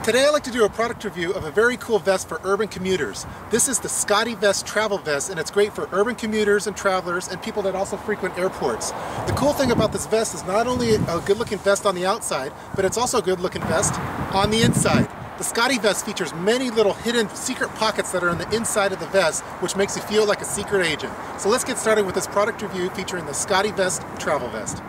Today I'd like to do a product review of a very cool vest for urban commuters. This is the Scottevest travel vest, and it's great for urban commuters and travelers and people that also frequent airports. The cool thing about this vest is not only a good looking vest on the outside, but it's also a good looking vest on the inside. The Scottevest features many little hidden secret pockets that are on the inside of the vest, which makes you feel like a secret agent. So let's get started with this product review featuring the Scottevest travel vest.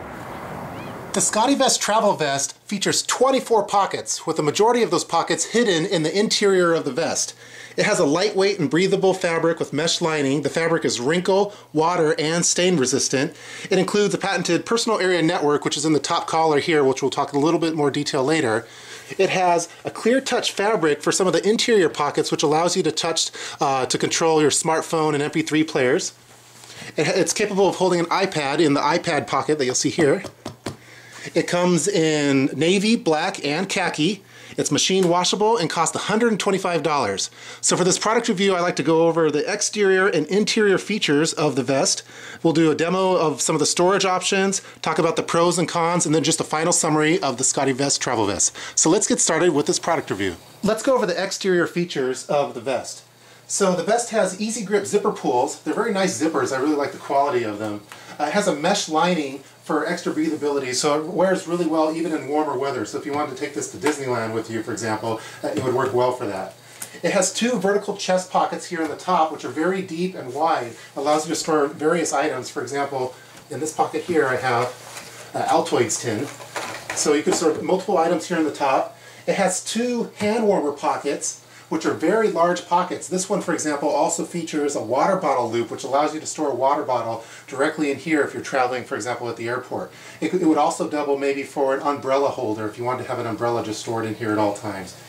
The Scottevest travel vest features 24 pockets, with the majority of those pockets hidden in the interior of the vest. It has a lightweight and breathable fabric with mesh lining. The fabric is wrinkle, water, and stain resistant. It includes a patented personal area network, which is in the top collar here, which we'll talk in a little bit more detail later. It has a clear touch fabric for some of the interior pockets, which allows you to touch to control your smartphone and MP3 players. It's capable of holding an iPad in the iPad pocket that you'll see here. It comes in navy, black, and khaki. It's machine washable and costs $125. So for this product review, I like to go over the exterior and interior features of the vest. We'll do a demo of some of the storage options, talk about the pros and cons, and then just a final summary of the Scottevest travel vest. So let's get started with this product review. Let's go over the exterior features of the vest. So the vest has easy grip zipper pulls. They're very nice zippers. I really like the quality of them. It has a mesh lining for extra breathability, so it wears really well even in warmer weather. So if you wanted to take this to Disneyland with you, for example, it would work well for that. It has two vertical chest pockets here on the top, which are very deep and wide. Allows you to store various items. For example, in this pocket here I have Altoids tin. So you can store multiple items here on the top. It has two hand warmer pockets, which are very large pockets. This one, for example, also features a water bottle loop, which allows you to store a water bottle directly in here if you're traveling, for example, at the airport. It would also double maybe for an umbrella holder if you wanted to have an umbrella just stored in here at all times.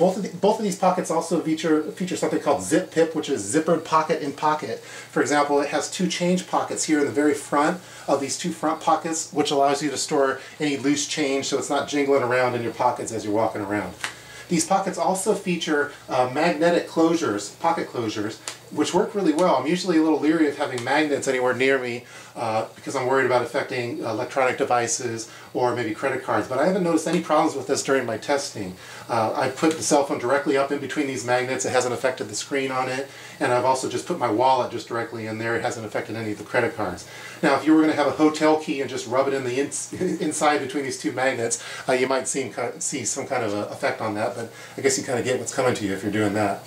Both of these pockets also feature something called zip pip, which is zippered pocket in pocket. For example, it has two change pockets here in the very front of these two front pockets, which allows you to store any loose change so it's not jingling around in your pockets as you're walking around. These pockets also feature magnetic closures, pocket closures, which work really well. I'm usually a little leery of having magnets anywhere near me because I'm worried about affecting electronic devices or maybe credit cards, but I haven't noticed any problems with this during my testing. I've put the cell phone directly up in between these magnets. It hasn't affected the screen on it, and I've also just put my wallet just directly in there. It hasn't affected any of the credit cards. Now, if you were going to have a hotel key and just rub it in the inside between these two magnets, you might see some kind of effect on that, but I guess you kind of get what's coming to you if you're doing that.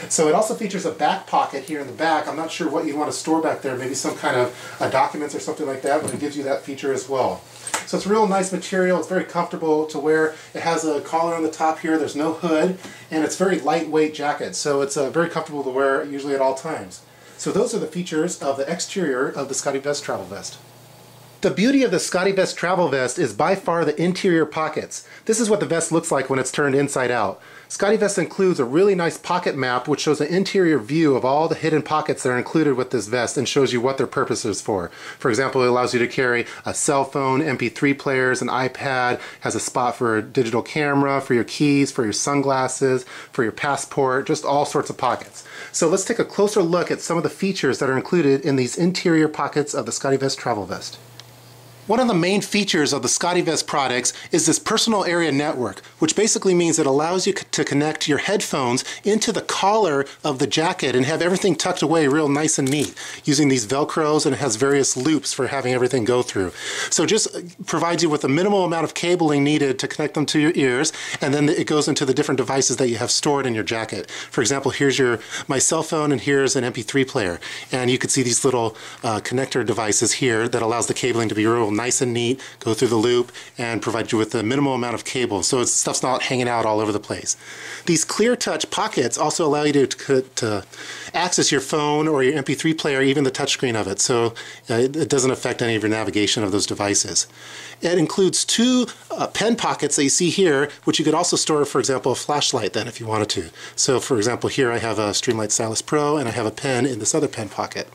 So it also features a back pocket here in the back. I'm not sure what you'd want to store back there, maybe some kind of documents or something like that, but it gives you that feature as well. So it's a real nice material. It's very comfortable to wear. It has a collar on the top here. There's no hood, and it's very lightweight jacket, so it's very comfortable to wear usually at all times. So those are the features of the exterior of the Scottevest travel vest. The beauty of the Scottevest travel vest is by far the interior pockets. This is what the vest looks like when it's turned inside out. Scottevest includes a really nice pocket map which shows an interior view of all the hidden pockets that are included with this vest and shows you what their purpose is for. For example, it allows you to carry a cell phone, MP3 players, an iPad, has a spot for a digital camera, for your keys, for your sunglasses, for your passport, just all sorts of pockets. So let's take a closer look at some of the features that are included in these interior pockets of the Scottevest travel vest. One of the main features of the Scottevest products is this personal area network, which basically means it allows you to connect your headphones into the collar of the jacket and have everything tucked away real nice and neat using these Velcros, and it has various loops for having everything go through. So it just provides you with a minimal amount of cabling needed to connect them to your ears, and then it goes into the different devices that you have stored in your jacket. For example, here's my cell phone, and here's an MP3 player. And you can see these little connector devices here that allows the cabling to be real nice and neat, go through the loop, and provide you with a minimal amount of cable, so stuff's not hanging out all over the place. These clear touch pockets also allow you to access your phone or your MP3 player, even the touchscreen of it, so it doesn't affect any of your navigation of those devices. It includes two pen pockets that you see here, which you could also store, for example, a flashlight then if you wanted to. So for example, here I have a Streamlight Stylus Pro, and I have a pen in this other pen pocket.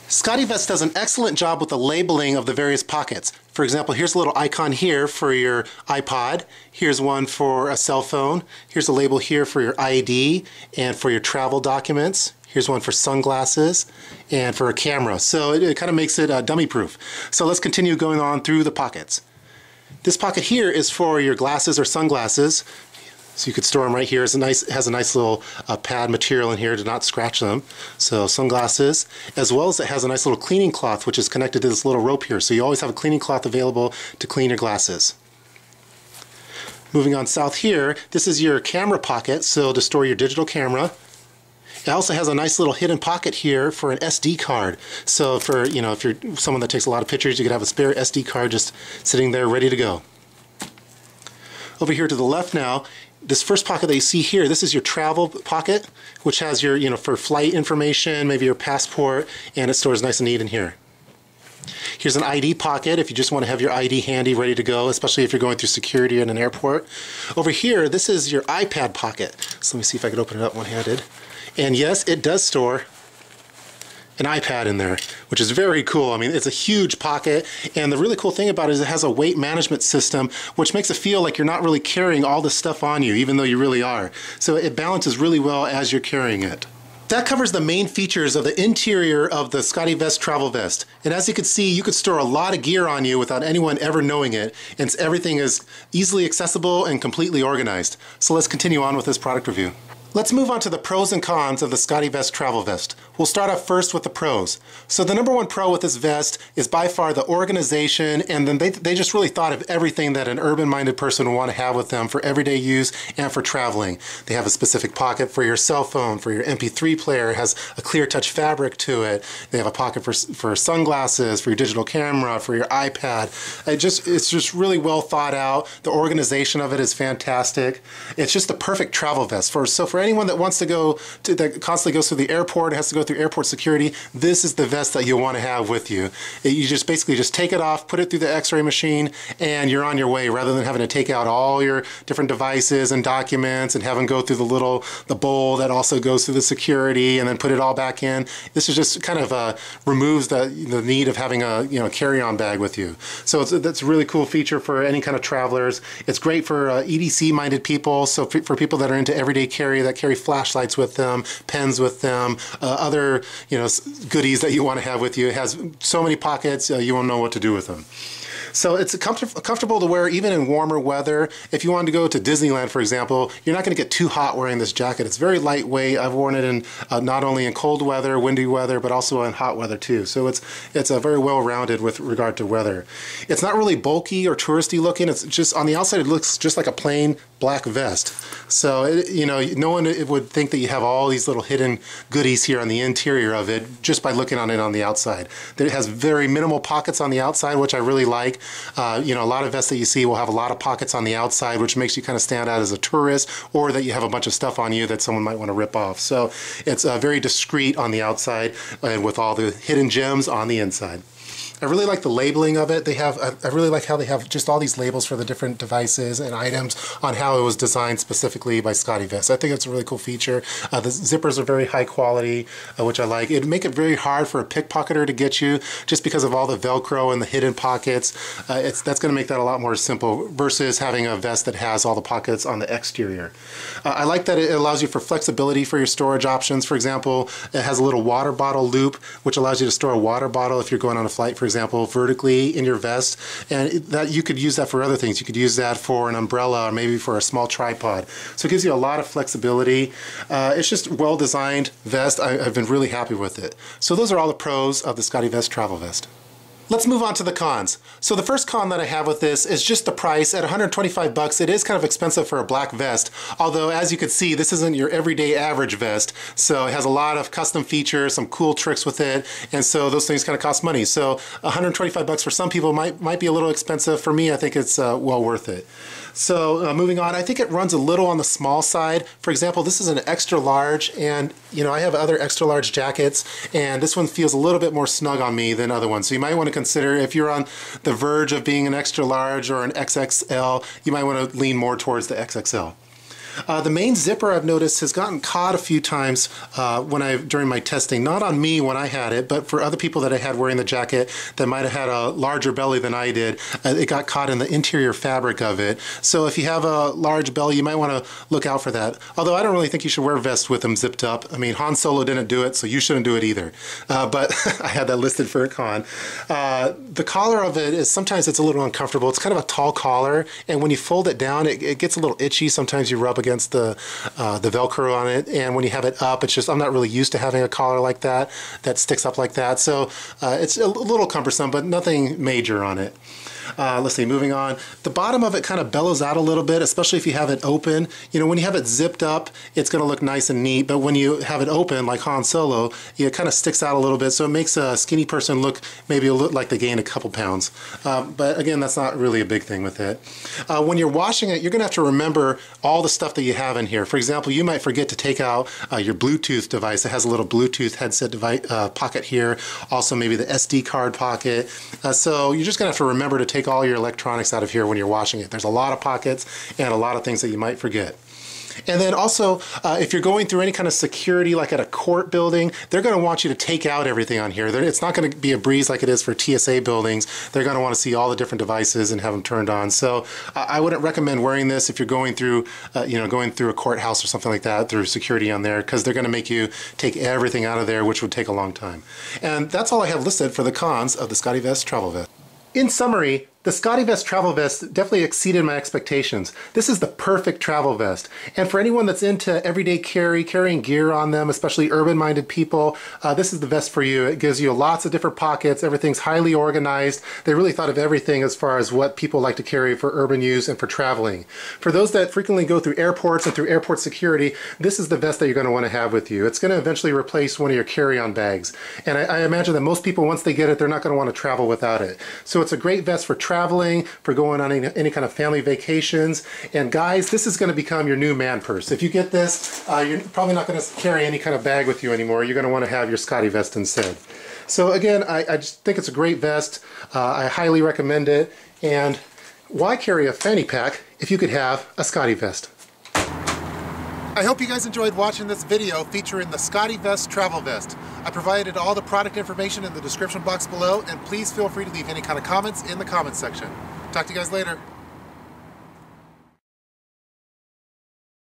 Scottevest does an excellent job with the labeling of the various pockets. For example, here's a little icon here for your iPod. Here's one for a cell phone. Here's a label here for your ID and for your travel documents. Here's one for sunglasses and for a camera. So it kind of makes it dummy proof. So let's continue going on through the pockets. This pocket here is for your glasses or sunglasses. So you could store them right here. It has a nice little pad material in here to not scratch them. So sunglasses, as well as it has a nice little cleaning cloth which is connected to this little rope here. So you always have a cleaning cloth available to clean your glasses. Moving on south here, this is your camera pocket, so to store your digital camera. It also has a nice little hidden pocket here for an SD card. So for, you know, if you're someone that takes a lot of pictures, you could have a spare SD card just sitting there ready to go. Over here to the left now, this first pocket that you see here, this is your travel pocket, which has your, you know, for flight information, maybe your passport, and it stores nice and neat in here. Here's an ID pocket if you just want to have your ID handy, ready to go, especially if you're going through security in an airport. Over here, this is your iPad pocket. So let me see if I can open it up one-handed. And yes, it does store an iPad in there, which is very cool. I mean, it's a huge pocket, and the really cool thing about it is it has a weight management system, which makes it feel like you're not really carrying all this stuff on you, even though you really are. So it balances really well as you're carrying it. That covers the main features of the interior of the Scottevest travel vest. And as you can see, you could store a lot of gear on you without anyone ever knowing it, and everything is easily accessible and completely organized. So let's continue on with this product review. Let's move on to the pros and cons of the Scottevest travel vest. We'll start off first with the pros. So the number one pro with this vest is by far the organization, and then they just really thought of everything that an urban-minded person would want to have with them for everyday use and for traveling. They have a specific pocket for your cell phone, for your MP3 player. It has a clear touch fabric to it. They have a pocket for sunglasses, for your digital camera, for your iPad. It's just really well thought out. The organization of it is fantastic. It's just the perfect travel vest. So for anyone that wants to that constantly goes through the airport, has to go through airport security, this is the vest that you'll want to have with you. You just basically just take it off, put it through the x-ray machine, and you're on your way, rather than having to take out all your different devices and documents and have them go through the bowl that also goes through the security and then put it all back in. This is just kind of removes the need of having a carry-on bag with you. So that's a really cool feature for any kind of travelers. It's great for EDC-minded people, so for people that are into everyday carry, that carry flashlights with them, pens with them, other goodies that you want to have with you. It has so many pockets, you won't know what to do with them. So it's comfortable to wear even in warmer weather. If you wanted to go to Disneyland, for example, you're not going to get too hot wearing this jacket. It's very lightweight. I've worn it in not only in cold weather, windy weather, but also in hot weather too. So it's very well-rounded with regard to weather. It's not really bulky or touristy looking. It's just on the outside it looks just like a plain black vest. So no one would think that you have all these little hidden goodies here on the interior of it just by looking on it on the outside. It has very minimal pockets on the outside, which I really like. A lot of vests that you see will have a lot of pockets on the outside, which makes you kind of stand out as a tourist, or that you have a bunch of stuff on you that someone might want to rip off. So it's very discreet on the outside and with all the hidden gems on the inside. I really like the labeling of it. I really like how they have just all these labels for the different devices and items on how it was designed specifically by Scottevest. I think it's a really cool feature. The zippers are very high quality, which I like. It'd make it very hard for a pickpocketer to get you just because of all the Velcro and the hidden pockets. That's going to make that a lot more simple versus having a vest that has all the pockets on the exterior. I like that it allows you for flexibility for your storage options. For example, it has a little water bottle loop, which allows you to store a water bottle if you're going on a flight, for example, vertically in your vest, and that you could use that for other things. You could use that for an umbrella or maybe for a small tripod. So it gives you a lot of flexibility. It's just a well-designed vest. I've been really happy with it. So those are all the pros of the Scottevest travel vest. Let's move on to the cons. So the first con that I have with this is just the price. At 125 bucks, it is kind of expensive for a black vest. Although, as you can see, this isn't your everyday average vest. So it has a lot of custom features, some cool tricks with it, and so those things kind of cost money. So 125 bucks for some people might be a little expensive. For me, I think it's well worth it. So moving on, I think it runs a little on the small side. For example, this is an extra large, and I have other extra large jackets, and this one feels a little bit more snug on me than other ones. So you might want to consider, if you're on the verge of being an extra large or an XXL, you might want to lean more towards the XXL. The main zipper, I've noticed, has gotten caught a few times during my testing. Not on me when I had it, but for other people that I had wearing the jacket that might have had a larger belly than I did. It got caught in the interior fabric of it. So if you have a large belly, you might want to look out for that. Although I don't really think you should wear vests with them zipped up. I mean, Han Solo didn't do it, so you shouldn't do it either. But I had that listed for a con. The collar of it is sometimes it's a little uncomfortable. It's kind of a tall collar, and when you fold it down, it gets a little itchy. Sometimes you rub against the Velcro on it, and when you have it up, it's just, I'm not really used to having a collar like that sticks up like that, so it's a little cumbersome, but nothing major on it. Let's see, moving on. The bottom of it kind of bellows out a little bit, especially if you have it open. You know, when you have it zipped up, it's going to look nice and neat, but when you have it open, like Han Solo, it kind of sticks out a little bit, so it makes a skinny person look maybe a little like they gained a couple pounds. But again, that's not really a big thing with it. When you're washing it, you're going to have to remember all the stuff that you have in here. For example, you might forget to take out your Bluetooth device. It has a little Bluetooth headset device, pocket here, also maybe the SD card pocket. So you're just going to have to remember to take all your electronics out of here when you're washing it. There's a lot of pockets and a lot of things that you might forget. And then also, if you're going through any kind of security, like at a court building, they're going to want you to take out everything on here. It's not going to be a breeze like it is for TSA buildings. They're going to want to see all the different devices and have them turned on. So I wouldn't recommend wearing this if you're going through, going through a courthouse or something like that through security on there, because they're going to make you take everything out of there, which would take a long time. And that's all I have listed for the cons of the Scottevest Travel Vest. In summary, the Scottevest travel vest definitely exceeded my expectations. This is the perfect travel vest. And for anyone that's into everyday carrying gear on them, especially urban-minded people, this is the vest for you. It gives you lots of different pockets. Everything's highly organized. They really thought of everything as far as what people like to carry for urban use and for traveling. For those that frequently go through airports and through airport security, this is the vest that you're going to want to have with you. It's going to eventually replace one of your carry-on bags. And I imagine that most people, once they get it, they're not going to want to travel without it. So it's a great vest for traveling, for going on any kind of family vacations. And guys, this is going to become your new man purse. If you get this, you're probably not going to carry any kind of bag with you anymore. You're going to want to have your Scottevest instead. So again, I just think it's a great vest. I highly recommend it. And why carry a fanny pack if you could have a Scottevest? I hope you guys enjoyed watching this video featuring the Scottevest Travel Vest. I provided all the product information in the description box below, and please feel free to leave any kind of comments in the comments section. Talk to you guys later.